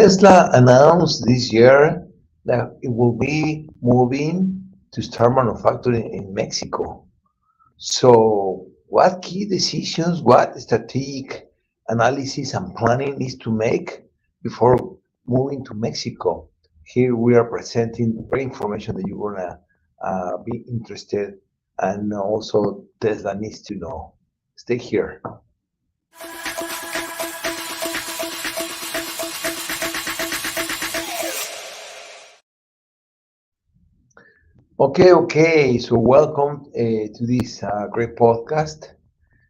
Tesla announced this year that it will be moving to start manufacturing in Mexico. So, what key decisions, what strategic analysis and planning needs to make before moving to Mexico? Here we are presenting great information that you're gonna be interested, and also Tesla needs to know. Stay here. Okay. So welcome to this great podcast.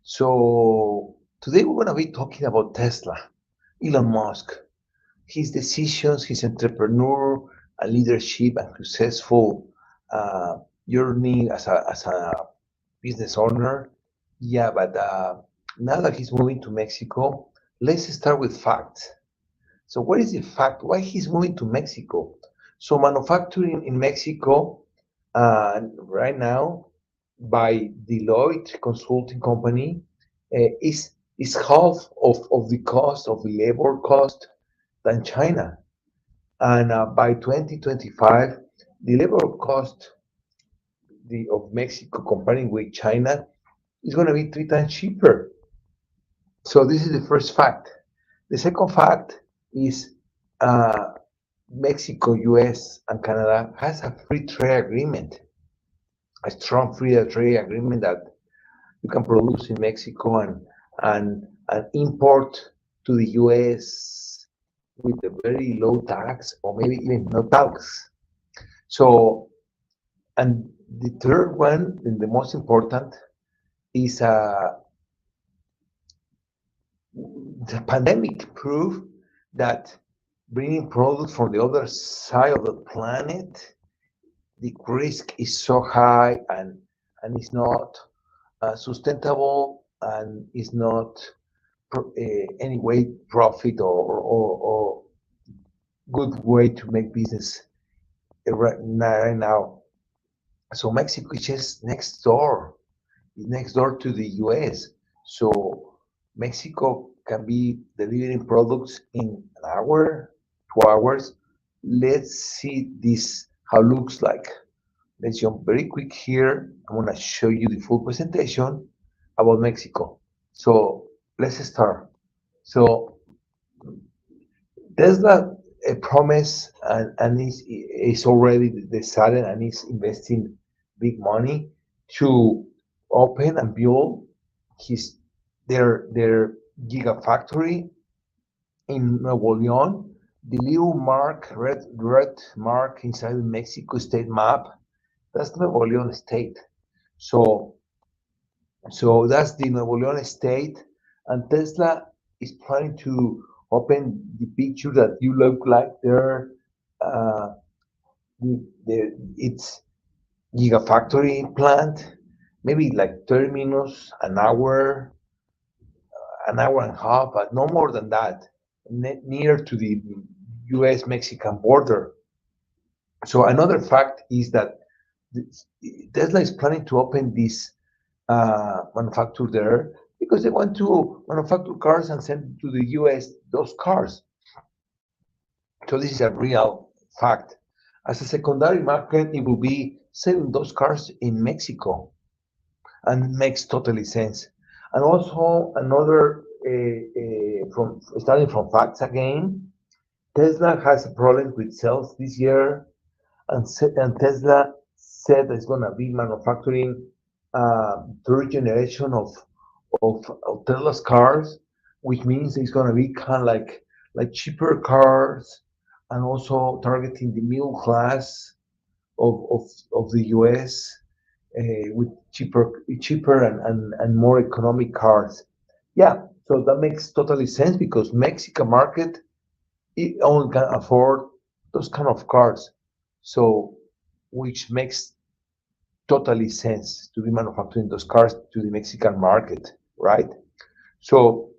So today we're going to be talking about Tesla, Elon Musk, his decisions, his entrepreneur and leadership and successful uh, journey as a business owner. Yeah, but now that he's moving to Mexico, let's start with facts. So what is the fact? Why he's moving to Mexico? So manufacturing in Mexico right now by Deloitte Consulting Company is half of the cost of the labor cost than China. And by 2025, the labor cost of Mexico comparing with China is going to be 3 times cheaper. So this is the first fact. The second fact is uh, Mexico, US, and Canada has a free trade agreement, a strong free trade agreement that you can produce in Mexico and import to the US with a very low tax or maybe even no tax. So, and the third one, and the most important, is the pandemic proved that bringing products from the other side of the planet, the risk is so high and it's not sustainable and is not any way profit or good way to make business right now. So Mexico is just next door to the US. So Mexico can be delivering products in an hour, 2 hours. Let's see this how it looks like. Let's jump very quick here. I'm gonna show you the full presentation about Mexico. So let's start. So Tesla promise and is already decided and is investing big money to open and build his their gigafactory in Nuevo León. The little red mark inside the Mexico state map, that's Nuevo León state. So that's the Nuevo León state, and Tesla is planning to open the picture that you look like there. Uh, it's gigafactory plant, maybe like 30 minutes, an hour and a half, but no more than that, near to the U.S. Mexican border. So another fact is that Tesla is planning to open this manufacture there because they want to manufacture cars and send to the US those cars. So this is a real fact. As a secondary market, it will be selling those cars in Mexico and makes totally sense. And also another from starting from facts again, Tesla has a problem with sales this year, and Tesla said it's going to be manufacturing third generation of Tesla's cars, which means it's going to be kind of like cheaper cars, and also targeting the middle class of the US with cheaper and more economic cars. Yeah, so that makes totally sense because Mexican market it only can afford those kind of cars. So which makes totally sense to be manufacturing those cars to the Mexican market, right? So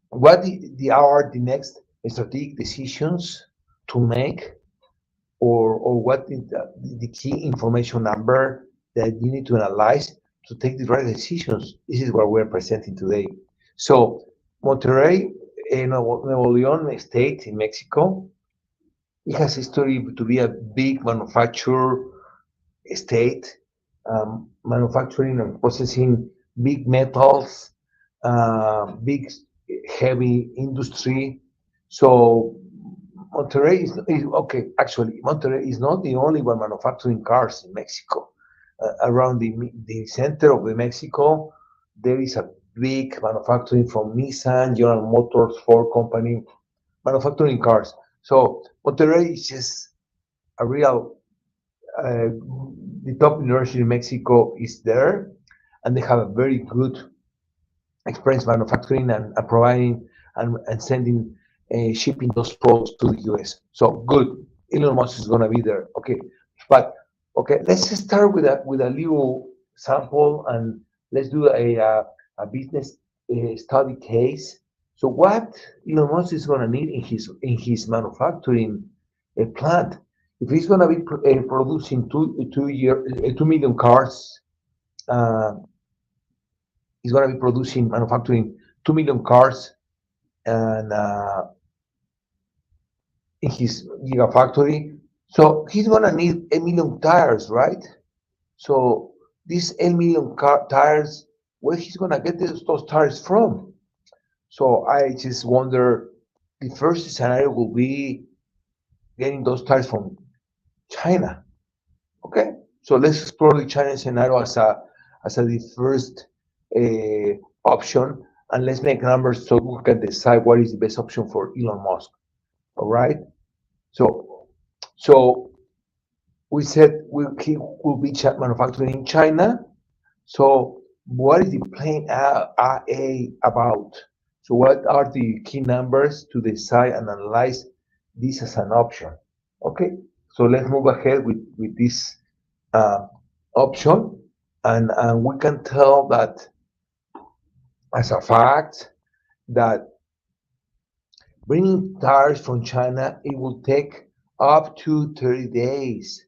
what are the next strategic decisions to make, or what is the key information number that you need to analyze to take the right decisions? This is what we're presenting today. So Monterrey Nuevo León state in Mexico. It has history to be a big manufacturer state, manufacturing and processing big metals, big heavy industry. So Monterrey is okay. Actually, Monterrey is not the only one manufacturing cars in Mexico. Around the center of the Mexico, there is a big manufacturing from Nissan, General Motors, Ford company manufacturing cars. So Monterrey is just a real uh, the top university in Mexico is there, and they have a very good experience manufacturing and providing and sending shipping those products to the US. So good, Elon Musk is going to be there. Okay, but okay, let's just start with a little sample and let's do a business study case. So what Elon Musk is going to need in his manufacturing plant? If he's going to be producing 2 million cars, uh, he's going to be producing manufacturing 2 million cars and in his gigafactory. So he's going to need 8 million tires, right? So these 8 million tires, where he's going to get those tires from? So I just wonder. The first scenario will be getting those tires from China. Okay, so let's explore the China scenario as the first option, and let's make numbers so we can decide what is the best option for Elon Musk. All right. So we said he will be manufacturing in China. So what is the plan A about? So what are the key numbers to decide and analyze this as an option? Okay. So let's move ahead with this uh, option, and we can tell that as a fact that bringing tires from China, it will take up to 30 days.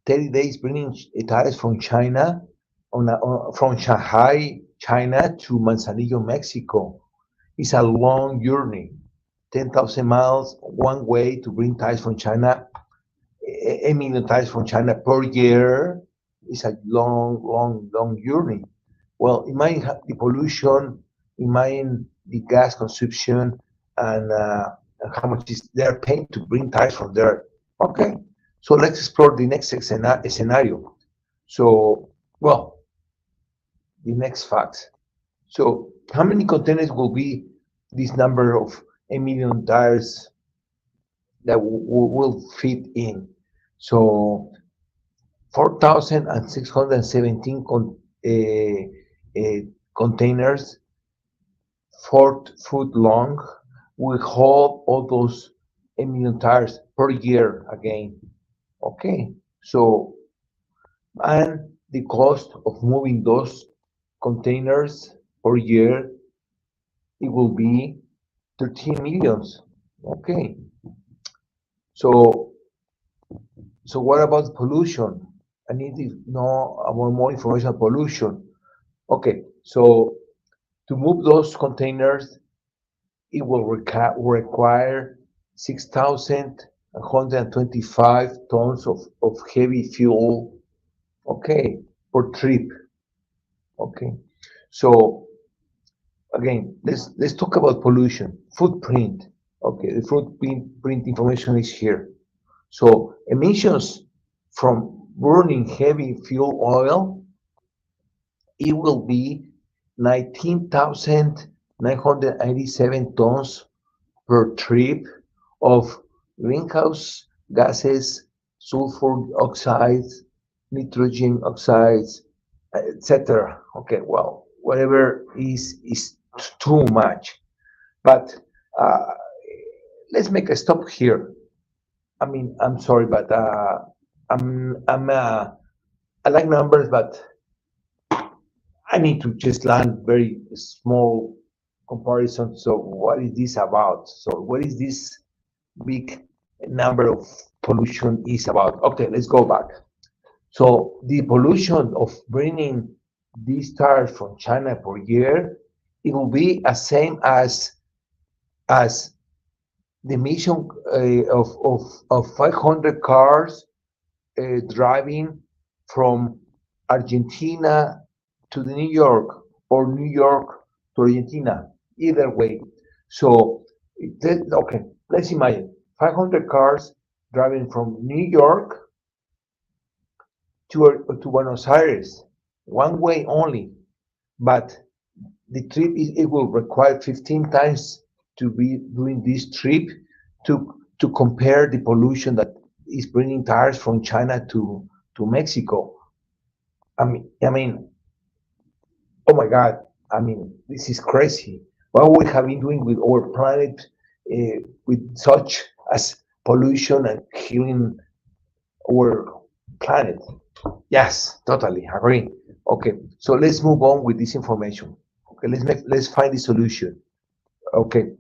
30 days bringing tires from China, from Shanghai, China to Manzanillo, Mexico. It's a long journey, 10,000 miles one way to bring tires from China, 8 million tires from China per year. It's a long, long, long journey. Well, imagine the pollution, imagine the gas consumption, and how much is they're paying to bring tires from there. Okay, so let's explore the next scenario. So, well, the next facts. So, how many containers will be this number of 8 million tires that will fit in? So, 4,617 containers, 4 foot long, will hold all those 8 million tires per year again. Okay, so, and the cost of moving those containers per year, it will be 13 millions. Okay, so what about pollution? I need to know about more information on pollution. Okay, so to move those containers, it will require 6,125 tons of heavy fuel, okay, per trip. Okay, so again, let's talk about pollution, footprint. Okay, the footprint information is here. So emissions from burning heavy fuel oil, it will be 19,987 tons per trip of greenhouse gases, sulfur oxides, nitrogen oxides, etc. Okay, well, whatever is too much. But uh, let's make a stop here. I mean, I'm sorry, but I like numbers, but I need to just land very small comparison. So what is this about? So what is this big number of pollution is about? Okay, let's go back. So the pollution of bringing these tires from China per year, it will be the same as as the mission of 500 cars driving from Argentina to New York or New York to Argentina, either way. So, okay, let's imagine 500 cars driving from New York to Buenos Aires, one way only, but the trip it will require 15 times to be doing this trip to compare the pollution that is bringing tires from China to Mexico. I mean, oh my God! I mean, this is crazy. What we have been doing with our planet, with such as pollution and killing our planet. Yes, totally agree. Okay, so let's move on with this information. Okay, let's find the solution. Okay,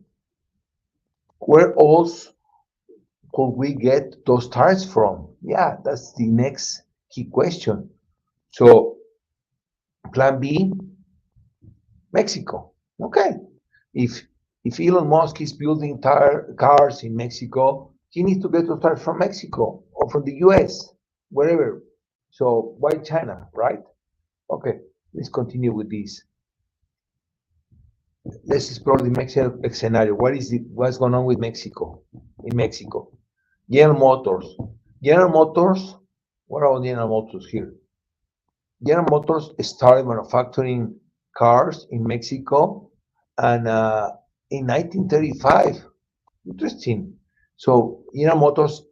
where else could we get those tires from? Yeah, that's the next key question. So, plan B, Mexico. Okay, if Elon Musk is building cars in Mexico, he needs to get those tires from Mexico or from the US, wherever. So why China, right? Okay, let's continue with this. Let's explore the Mexican scenario. What's going on with Mexico? In Mexico, General Motors. General Motors. What about General Motors here? General Motors started manufacturing cars in Mexico, and in 1935. Interesting. So General Motors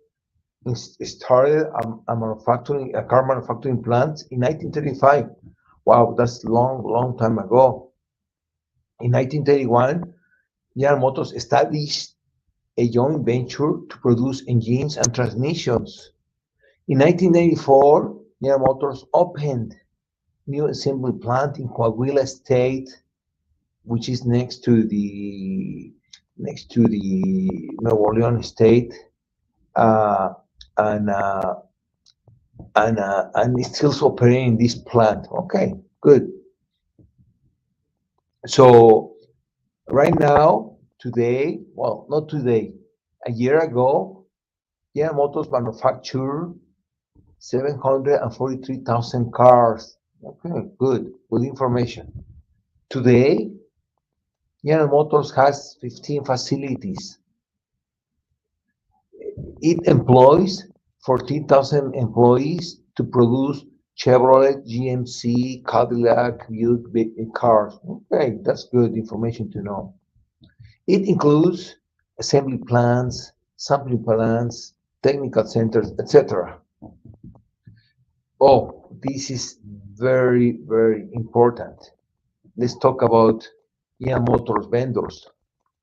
started a car manufacturing plant in 1935. Wow, that's long time ago. In 1931, General Motors established a joint venture to produce engines and transmissions. In 1984, General Motors opened new assembly plant in Coahuila State, which is next to the Nuevo León State, uh, and it's still operating this plant. Okay, good. So right now, today, well, not today, a year ago, General Motors manufactured 743,000 cars. Okay, good information. Today, General Motors has 15 facilities. It employs 14,000 employees to produce Chevrolet, GMC, Cadillac, Buick cars. Okay, that's good information to know. It includes assembly plants, sampling plants, technical centers, etc. Oh, this is very important. Let's talk about General Motors vendors.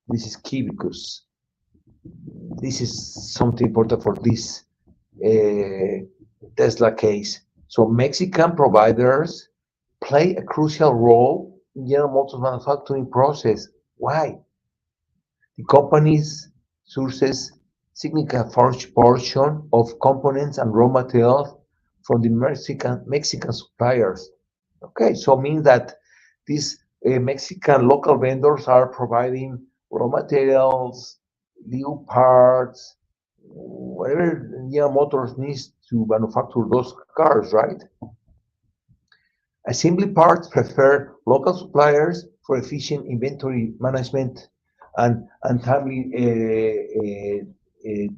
This is key because this is something important for this Tesla case. So Mexican providers play a crucial role in General Motors manufacturing process. Why? The company's sources significant portion of components and raw materials from the Mexican suppliers. Okay, so means that these Mexican local vendors are providing raw materials, new parts, whatever General Motors needs to manufacture those cars, right? Assembly parts prefer local suppliers for efficient inventory management and timely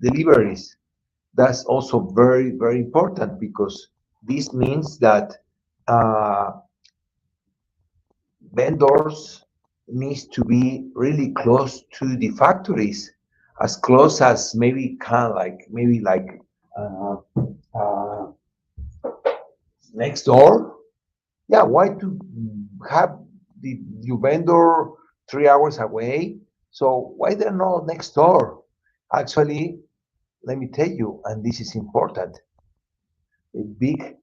deliveries. That's also very important because this means that uh, vendors needs to be really close to the factories, as close as maybe uh, uh, next door. Yeah, why to have your vendor 3 hours away? So why they're not next door? Actually, let me tell you, and this is important, a big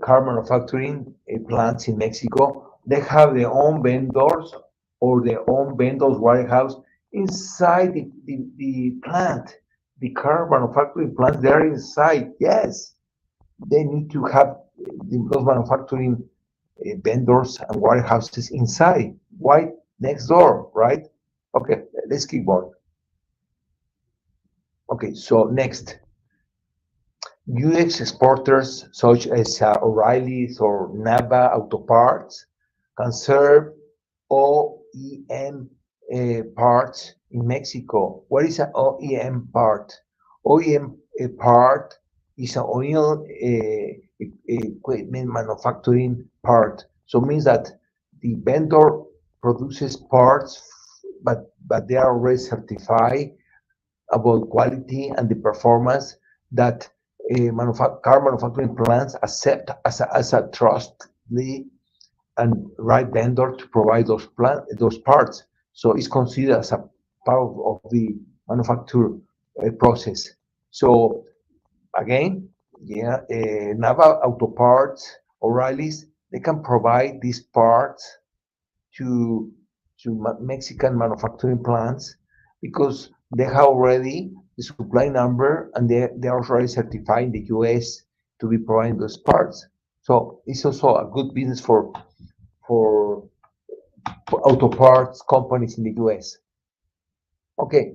car manufacturing plants in Mexico, they have their own vendors or their own vendors warehouse inside the plant. The car manufacturing plants, they're inside. Yes, they need to have those manufacturing vendors and warehouses inside. Why next door, right? Okay, let's keep on. Okay, so next, US exporters such as O'Reilly's or NAVA Auto Parts can serve OEM parts in Mexico. What is an OEM part? OEM part is an oil equipment manufacturing part. So it means that the vendor produces parts, but they are already certified about quality and the performance that car manufacturing plants accept as a trustworthy and right vendor to provide those parts. So it's considered as a part of the manufacture process. So again, yeah, Nava Auto Parts, O'Reilly's, they can provide these parts to Mexican manufacturing plants because they have already the supply number and they are already certified in the US to be providing those parts. So it's also a good business for auto parts companies in the US. Okay,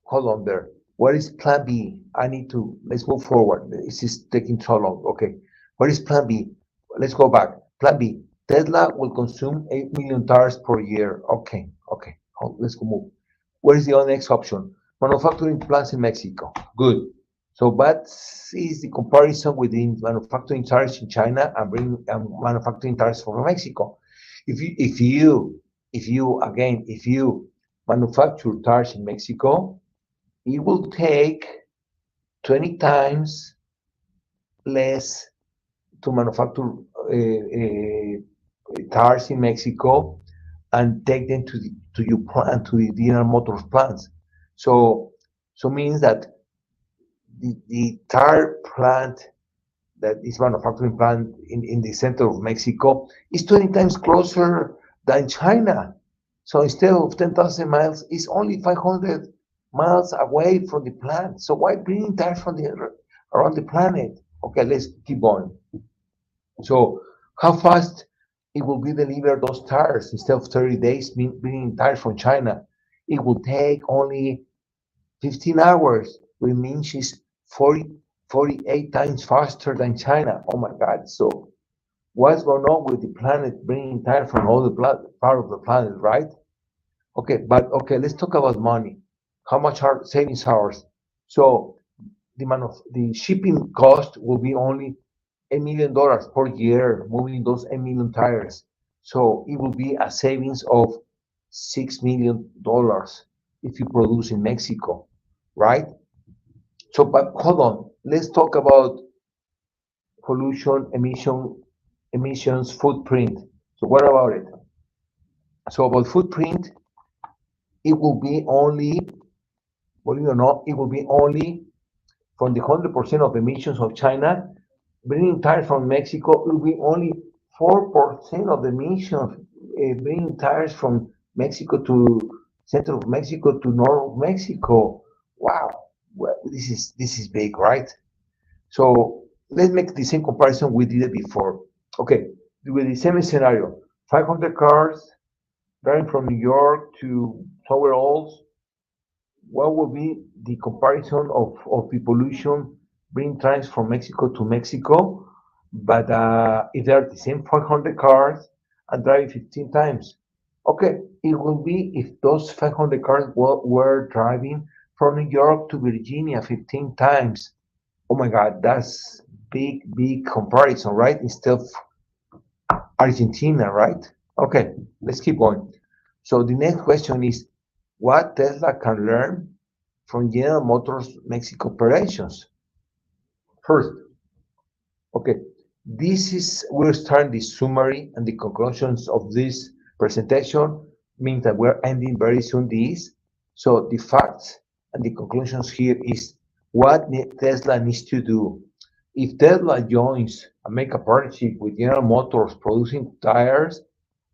hold on there. What is plan B? Let's move forward. This is taking so long. Okay, what is plan B? Let's go back. Plan B, Tesla will consume 8 million tires per year. Okay, let's go move. What is the next option? Manufacturing plants in Mexico. Good. So what is the comparison within manufacturing tires in China and manufacturing tires for Mexico? If you manufacture tires in Mexico, it will take 20 times less to manufacture tires in Mexico and take them to your plant, to the General Motors plants. So means that the tire plant that is manufacturing plant in the center of Mexico is 20 times closer than China. So instead of 10,000 miles, it's only 500 miles away from the plant. So why bringing tires from around the planet? Okay, let's keep on. So how fast it will be delivered those tires instead of 30 days bringing tires from China? It will take only 15 hours, which means it's 48 times faster than China. Oh my God. So what's going on with the planet bringing tires from all the part of the planet, right? Okay, let's talk about money. How much are savings hours? So the shipping cost will be only $8 million per year moving those 8 million tires. So it will be a savings of $6 million if you produce in Mexico, right? So, but hold on, let's talk about pollution, emissions, footprint. So what about it? So about footprint, it will be only, believe it or not, it will be only from the 100% of emissions of China, bringing tires from Mexico will be only 4% of the emissions, bringing tires from Mexico to center of Mexico to north of Mexico. Wow, well, this is big, right? So let's make the same comparison we did it before. Okay, with the same scenario, 500 cars driving from New York to somewhere else, what will be the comparison of the pollution bringing trains from Mexico to Mexico? But if they're the same 500 cars and driving 15 times, okay, it will be if those 500 cars were driving from New York to Virginia 15 times. Oh my God, that's big comparison, right? Instead of Argentina, right? Okay, let's keep going. So the next question is, what Tesla can learn from General Motors Mexico operations? First, okay, we're starting the summary and the conclusions of this presentation, means that we're ending very soon this. So the facts and the conclusions here is what Tesla needs to do. If Tesla joins and make a partnership with General Motors producing tires,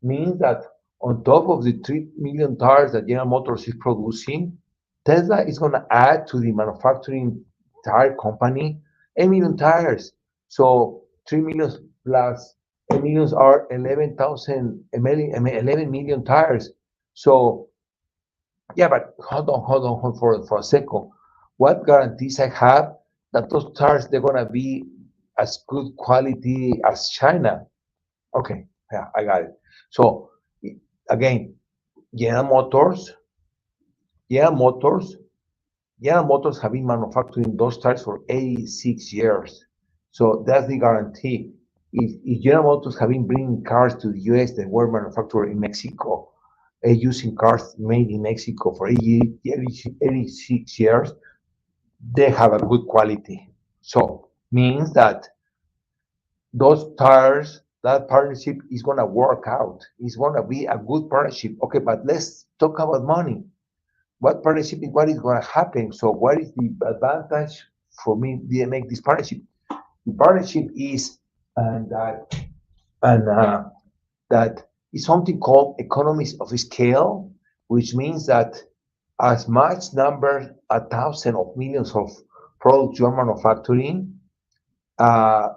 means that on top of the 3 million tires that General Motors is producing, Tesla is going to add to the manufacturing tire company 8 million tires. So 3 million plus 8 million are 11 million tires. So Yeah, but hold for a second. What guarantees I have that those tires they're gonna be as good quality as China? Okay, yeah, I got it. So again, General Motors, General Motors, General Motors have been manufacturing those tires for 86 years. So that's the guarantee. If General Motors have been bringing cars to the US that were manufactured in Mexico, using cars made in Mexico for 86 years, they have a good quality. So means that those tires, that partnership is gonna work out. It's gonna be a good partnership. Okay, but let's talk about money. What partnership is what is gonna happen? So what is the advantage for me to make this partnership? The partnership is and and that is something called economies of scale, which means that as much number, a thousand of millions of products you're manufacturing, uh,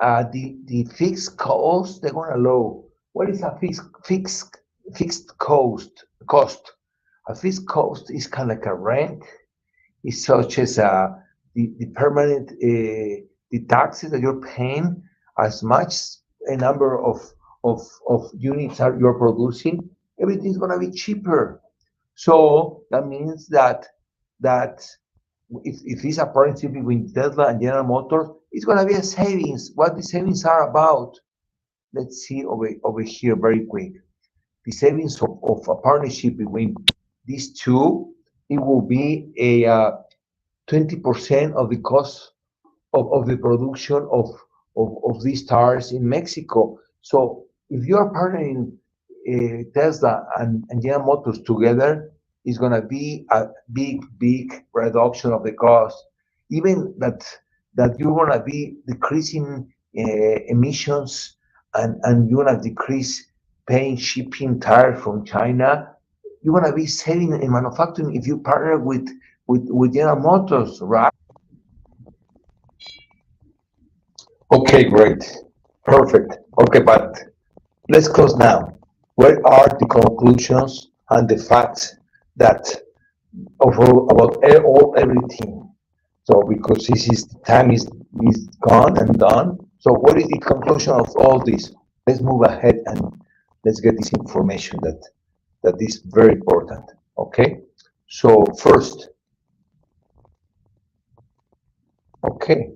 the fixed cost they're gonna low. What is a fixed cost? A fixed cost is kind of like a rent. It's such as the permanent the taxes that you're paying as much a number of units are you're producing. Everything's gonna be cheaper. So that means that if it's a partnership between Tesla and General Motors, it's going to be a savings. What the savings are about? Let's see over here very quick. The savings of a partnership between these two, it will be a 20% of the cost of the production of these cars in Mexico. So if you are partnering Tesla and General Motors together, it's going to be a big reduction of the cost. Even that you're going to be decreasing emissions and you're going to decrease paying shipping tires from China. You're going to be saving in manufacturing if you partner with General Motors, right? Okay, great. Perfect. Okay, but let's close now. What are the conclusions and the facts that about everything? So because this is time is gone and done. So what is the conclusion of all this? Let's move ahead and let's get this information that is very important. Okay. So first, okay,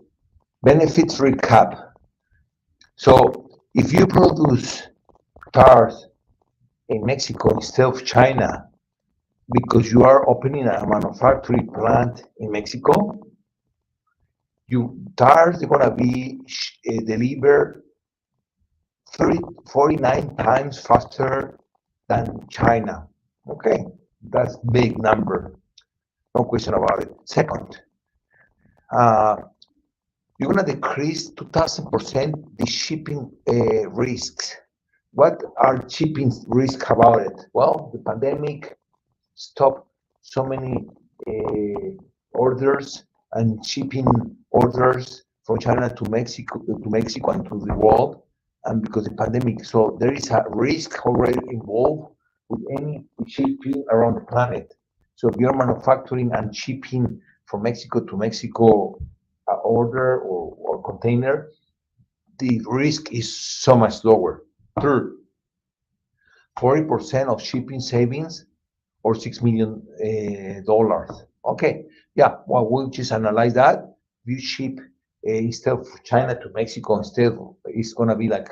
benefits recap. So if you produce cars in Mexico instead of China because you are opening a manufacturing plant in Mexico, you tires are gonna be delivered 49 times faster than China. Okay, that's big number, no question about it. Second, uh, you're gonna decrease 2,000% the shipping risks. What are shipping risks about it? Well, the pandemic stopped so many orders and shipping orders from China to Mexico and to the world, and because the pandemic, so there is a risk already involved with any shipping around the planet. So if you're manufacturing and shipping from Mexico to Mexico order or container, the risk is so much lower. Third, 40% of shipping savings or $6 million. Okay, yeah. Well, we'll just analyze that. You ship instead of China to Mexico, instead it's gonna be like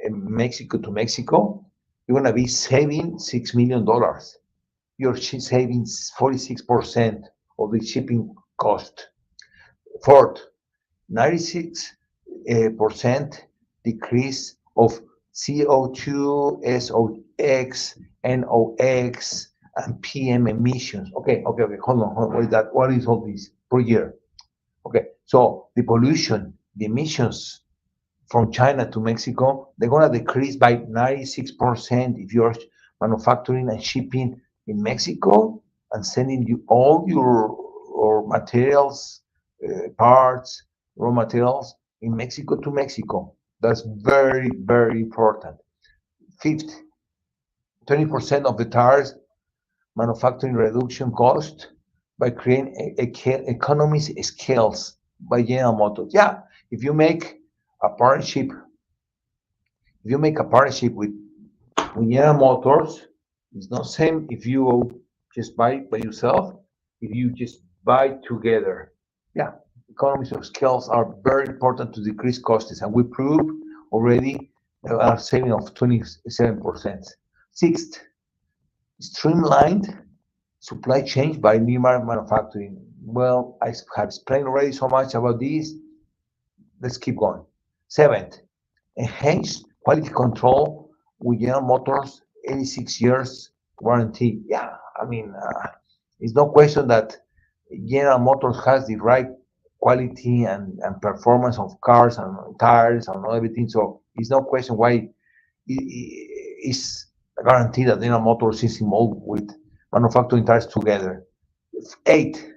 Mexico to Mexico. You're gonna be saving $6 million. You're saving 46% of the shipping cost. Fourth, 96% decrease of CO2, SOx, NOx, and PM emissions. Okay. Hold on. What is that? What is all this per year? Okay, so the pollution, the emissions from China to Mexico, they're gonna decrease by 96% if you're manufacturing and shipping in Mexico and sending you all your materials, parts, raw materials in Mexico to Mexico. That's very important. Fifth, 20% of the tires manufacturing reduction cost by creating economies scales by General Motors. Yeah, if you make a partnership, with General Motors, it's not same if you just buy by yourself, if you just buy together. Yeah, economies of scales are very important to decrease costs, and we prove already a saving of 27%. Sixth, streamlined supply chain by Nearby Manufacturing. Well, I have explained already so much about this. Let's keep going. Seventh, enhanced quality control with General Motors 86 years warranty. Yeah, I mean, it's no question that General Motors has the right quality and performance of cars and tires and everything. So it's no question why it's guaranteed that General Motors is involved with manufacturing tires together. Eight,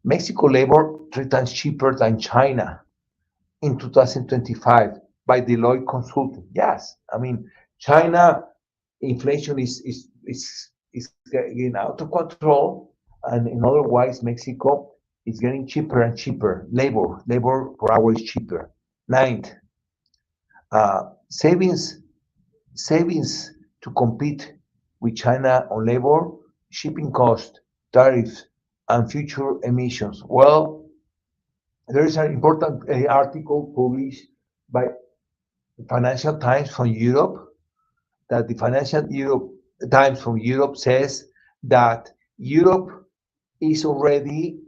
Mexico labor 3 times cheaper than China in 2025 by Deloitte Consulting. Yes, I mean, China inflation is getting out of control, and in other ways, Mexico is getting cheaper and cheaper. Labor per hour is cheaper. Ninth, savings to compete with China on labor, shipping cost, tariffs, and future emissions. Well, there is an important article published by Financial Times from Europe that the Financial Europe Times from Europe says that Europe is already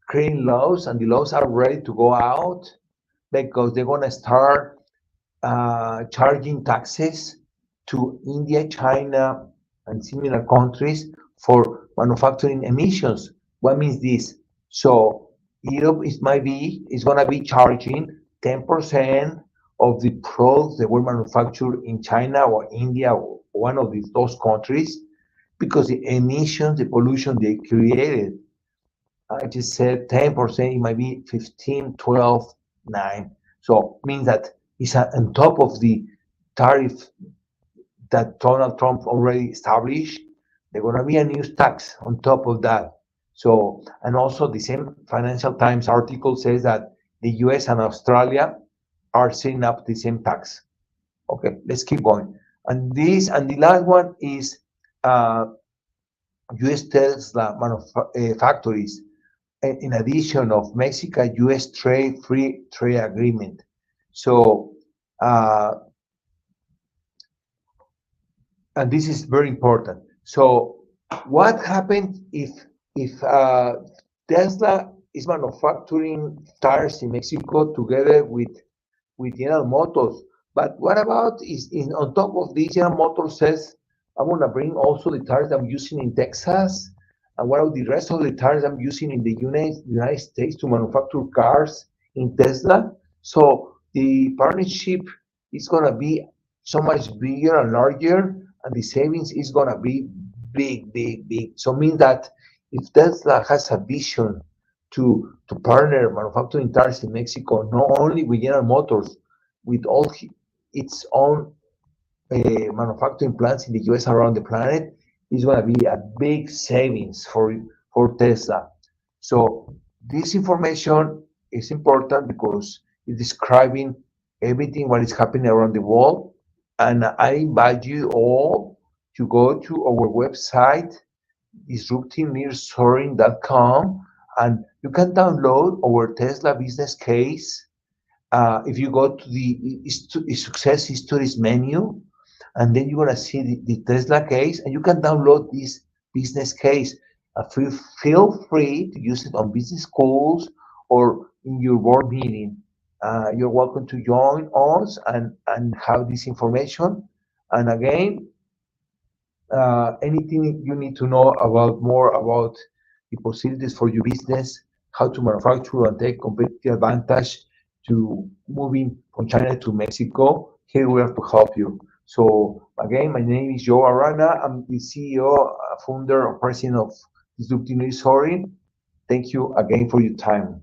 creating laws, and the laws are ready to go out because they're going to start charging taxes to India, China, and similar countries for manufacturing emissions. What means this? So Europe is going to be charging 10% of the products that were manufactured in China or India or one of those countries because the emissions, the pollution they created. I just said 10%, it might be 15, 12, 9. So it means that it's on top of the tariff that Donald Trump already established. There's going to be a new tax on top of that. So, and also the same Financial Times article says that the US and Australia are setting up the same tax. Okay, let's keep going. And the last one is US Tesla factories, in addition of Mexico-US free trade agreement. So, and this is very important. So, what happens if Tesla is manufacturing tires in Mexico together with General Motors? But what about on top of this, General Motors says, I'm going to bring also the tires I'm using in Texas, and what about the rest of the tires I'm using in the United States to manufacture cars in Tesla? So the partnership is going to be so much bigger and larger, and the savings is going to be big, big, big. So it means that if Tesla has a vision to partner manufacturing tires in Mexico, not only with General Motors, with all its own manufacturing plants in the US around the planet, is going to be a big savings for Tesla. So this information is important because it's describing everything what is happening around the world. And I invite you all to go to our website, disruptingnearshoring.com, and you can download our Tesla business case. If you go to the success histories menu, and then you're going to see the Tesla case, and you can download this business case. Feel free to use it on business schools or in your board meeting. You're welcome to join us and have this information. And again, anything you need to know more about the possibilities for your business, how to manufacture and take competitive advantage to moving from China to Mexico, here we are to help you. So again, my name is Joe Arana. I'm the CEO, founder, and president of Disrupting Nearshoring. Thank you again for your time.